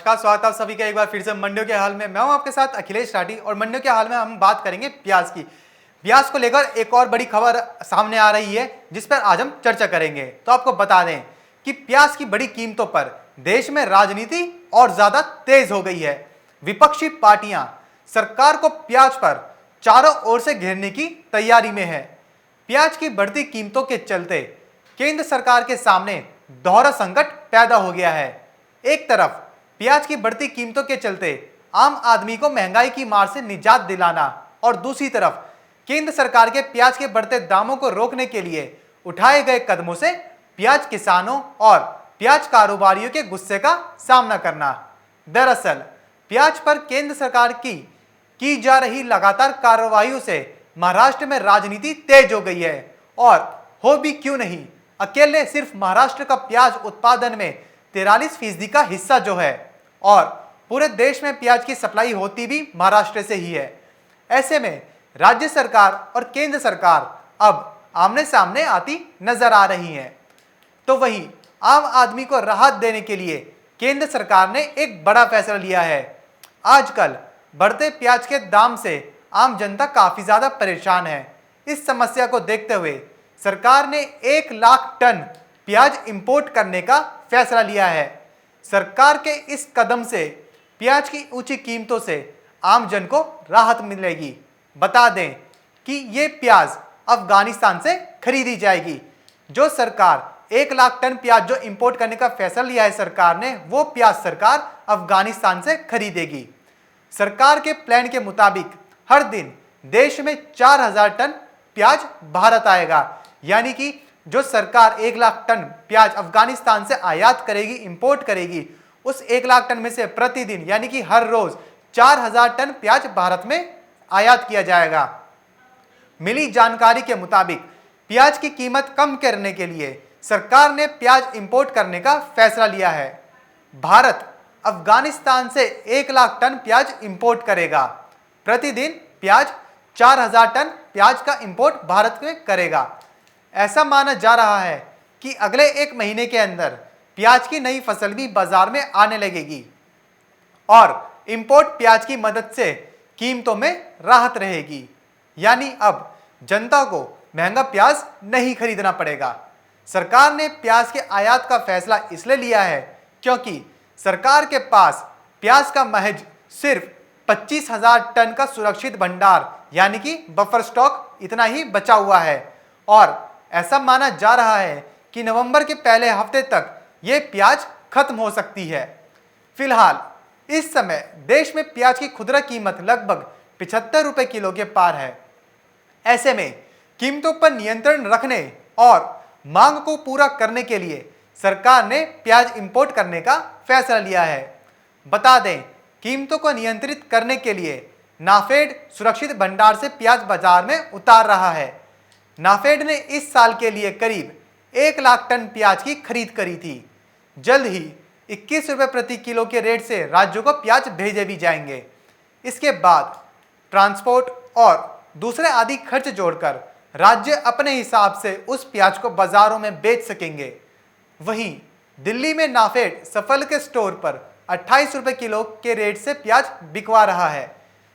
नमस्कार, स्वागत है आप सभी का एक बार फिर से मंडियों के हाल में। मैं हूं आपके साथ अखिलेश राठी और मंडियों के हाल में हम बात करेंगे प्याज की। प्याज को लेकर एक और बड़ी खबर सामने आ रही है जिस पर आज हम चर्चा करेंगे। तो आपको बता दें कि प्याज की बड़ी कीमतों पर देश में राजनीति और ज्यादा तेज हो गई है। विपक्षी पार्टियां सरकार को प्याज पर चारों ओर से घेरने की तैयारी में है। प्याज की बढ़ती कीमतों के चलते केंद्र सरकार के सामने दोहरा संकट पैदा हो गया है। एक तरफ प्याज की बढ़ती कीमतों के चलते आम आदमी को महंगाई की मार से निजात दिलाना और दूसरी तरफ केंद्र सरकार के प्याज के बढ़ते दामों को रोकने के लिए उठाए गए कदमों से प्याज किसानों और प्याज कारोबारियों के गुस्से का सामना करना। दरअसल प्याज पर केंद्र सरकार की जा रही लगातार कार्रवाइयों से महाराष्ट्र में राजनीति तेज हो गई है। और हो भी क्यों नहीं, अकेले सिर्फ महाराष्ट्र का प्याज उत्पादन में 43% का हिस्सा जो है और पूरे देश में प्याज की सप्लाई होती भी महाराष्ट्र से ही है। ऐसे में राज्य सरकार और केंद्र सरकार अब आमने सामने आती नजर आ रही हैं। तो वहीं आम आदमी को राहत देने के लिए केंद्र सरकार ने एक बड़ा फैसला लिया है। आजकल बढ़ते प्याज के दाम से आम जनता काफी ज्यादा परेशान है। इस समस्या को देखते हुए सरकार ने 1 लाख टन प्याज इंपोर्ट करने का फैसला लिया है। सरकार के इस कदम से प्याज की ऊंची कीमतों से आम जन को राहत मिलेगी। बता दें कि ये प्याज अफगानिस्तान से खरीदी जाएगी। जो सरकार 1 लाख टन प्याज जो इंपोर्ट करने का फैसला लिया है सरकार ने, वो प्याज सरकार अफगानिस्तान से खरीदेगी। सरकार के प्लान के मुताबिक हर दिन देश में 4000 टन प्याज भारत आएगा। यानी कि जो सरकार 1 लाख टन प्याज अफगानिस्तान से आयात करेगी, इंपोर्ट करेगी, उस 1 लाख टन में से प्रतिदिन यानी कि हर रोज 4000 टन प्याज भारत में आयात किया जाएगा। मिली जानकारी के मुताबिक प्याज की कीमत कम करने के लिए सरकार ने प्याज इंपोर्ट करने का फैसला लिया है। भारत अफगानिस्तान से 1 लाख टन प्याज इंपोर्ट करेगा। प्रतिदिन प्याज 4000 टन प्याज का इंपोर्ट भारत में करेगा। ऐसा माना जा रहा है कि अगले 1 महीने के अंदर प्याज की नई फसल भी बाजार में आने लगेगी और इंपोर्ट प्याज की मदद से कीमतों में राहत रहेगी। यानी अब जनता को महंगा प्याज नहीं खरीदना पड़ेगा। सरकार ने प्याज के आयात का फैसला इसलिए लिया है क्योंकि सरकार के पास प्याज का महज सिर्फ 25,000 टन का सुरक्षित भंडार यानी कि बफर स्टॉक इतना ही बचा हुआ है। और ऐसा माना जा रहा है कि नवंबर के पहले हफ्ते तक ये प्याज खत्म हो सकती है। फिलहाल इस समय देश में प्याज की खुदरा कीमत लगभग 75 रुपए किलो के पार है। ऐसे में कीमतों पर नियंत्रण रखने और मांग को पूरा करने के लिए सरकार ने प्याज इंपोर्ट करने का फैसला लिया है। बता दें, कीमतों को नियंत्रित करने के लिए नाफेड सुरक्षित भंडार से प्याज बाजार में उतार रहा है। नाफेड ने इस साल के लिए करीब 1 लाख टन प्याज की खरीद करी थी। जल्द ही 21 रुपए प्रति किलो के रेट से राज्यों को प्याज भेजे भी जाएंगे। इसके बाद ट्रांसपोर्ट और दूसरे आदि खर्च जोड़कर राज्य अपने हिसाब से उस प्याज को बाजारों में बेच सकेंगे। वहीं दिल्ली में नाफेड सफल के स्टोर पर 28 रुपए किलो के रेट से प्याज बिकवा रहा है।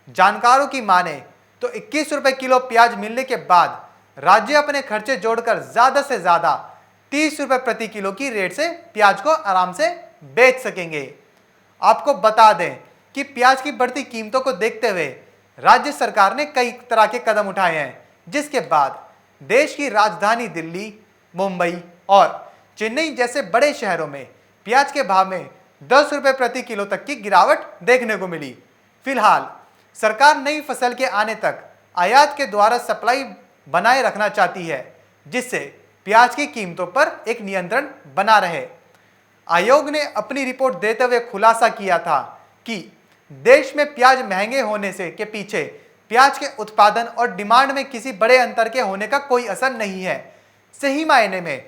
जानकारों की माने तो 21 रुपए किलो प्याज मिलने के बाद राज्य अपने खर्चे जोड़कर ज्यादा से ज्यादा 30 रुपए प्रति किलो की रेट से प्याज को आराम से बेच सकेंगे। आपको बता दें कि प्याज की बढ़ती कीमतों को देखते हुए राज्य सरकार ने कई तरह के कदम उठाए हैं, जिसके बाद देश की राजधानी दिल्ली, मुंबई और चेन्नई जैसे बड़े शहरों में प्याज के भाव में 10 रुपए प्रति किलो तक की गिरावट देखने को मिली। फिलहाल सरकार नई फसल के आने तक आयात के द्वारा सप्लाई बनाए रखना चाहती है, जिससे प्याज की कीमतों पर एक नियंत्रण बना रहे। आयोग ने अपनी रिपोर्ट देते हुए खुलासा किया था कि देश में प्याज महंगे होने से के पीछे प्याज के उत्पादन और डिमांड में किसी बड़े अंतर के होने का कोई असर नहीं है। सही मायने में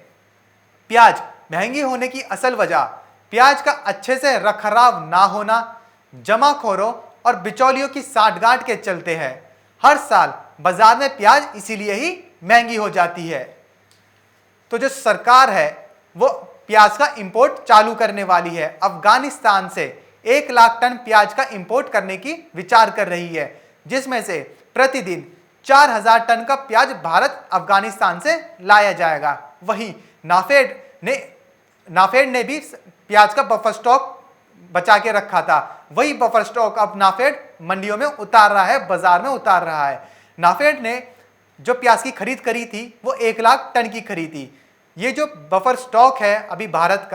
प्याज महंगी होने की असल वजह प्याज का अच्छे से रखरखाव ना होना, जमाखोरों और बिचौलियों की साठगांठ के चलते है। हर साल बाजार में प्याज इसीलिए ही महंगी हो जाती है। तो जो सरकार है वो प्याज का इंपोर्ट चालू करने वाली है। अफगानिस्तान से 1 लाख टन प्याज का इंपोर्ट करने की विचार कर रही है, जिसमें से प्रतिदिन 4000 टन का प्याज भारत अफगानिस्तान से लाया जाएगा। वहीं नाफेड ने भी प्याज का बफर स्टॉक बचा के रखा था, वही बफर स्टॉक अब नाफेड मंडियों में उतार रहा है, बाजार में उतार रहा है। नाफेड ने जो प्याज की खरीद करी थी वो 1 लाख टन की खरीदी। ये जो बफर स्टॉक है अभी भारत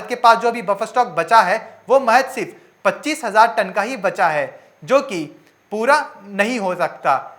के पास जो अभी बफर स्टॉक बचा है वो महज सिर्फ 25,000 टन का ही बचा है, जो कि पूरा नहीं हो सकता।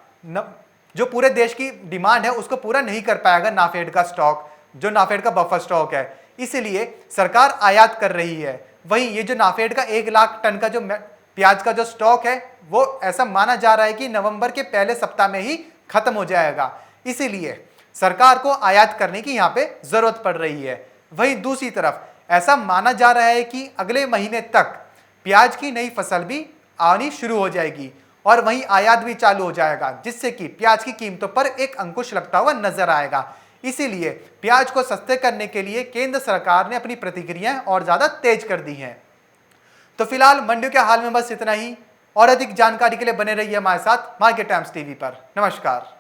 जो पूरे देश की डिमांड है उसको पूरा नहीं कर पाएगा नाफेड का स्टॉक, जो नाफेड का बफर स्टॉक है, इसीलिए सरकार आयात कर रही है। वहीं ये जो नाफेड का 1 लाख टन का जो प्याज का जो स्टॉक है वो ऐसा माना जा रहा है कि नवंबर के पहले सप्ताह में ही खत्म हो जाएगा, इसीलिए सरकार को आयात करने की यहाँ पे जरूरत पड़ रही है। वहीं दूसरी तरफ ऐसा माना जा रहा है कि अगले महीने तक प्याज की नई फसल भी आनी शुरू हो जाएगी और वहीं आयात भी चालू हो जाएगा, जिससे कि प्याज की कीमतों पर एक अंकुश लगता हुआ नजर आएगा। इसीलिए प्याज को सस्ते करने के लिए केंद्र सरकार ने अपनी प्रतिक्रियाएं और ज्यादा तेज कर दी हैं। तो फिलहाल मंडियों के हाल में बस इतना ही, और अधिक जानकारी के लिए बने रहिए हमारे साथ मार्केट टाइम्स टीवी पर। नमस्कार।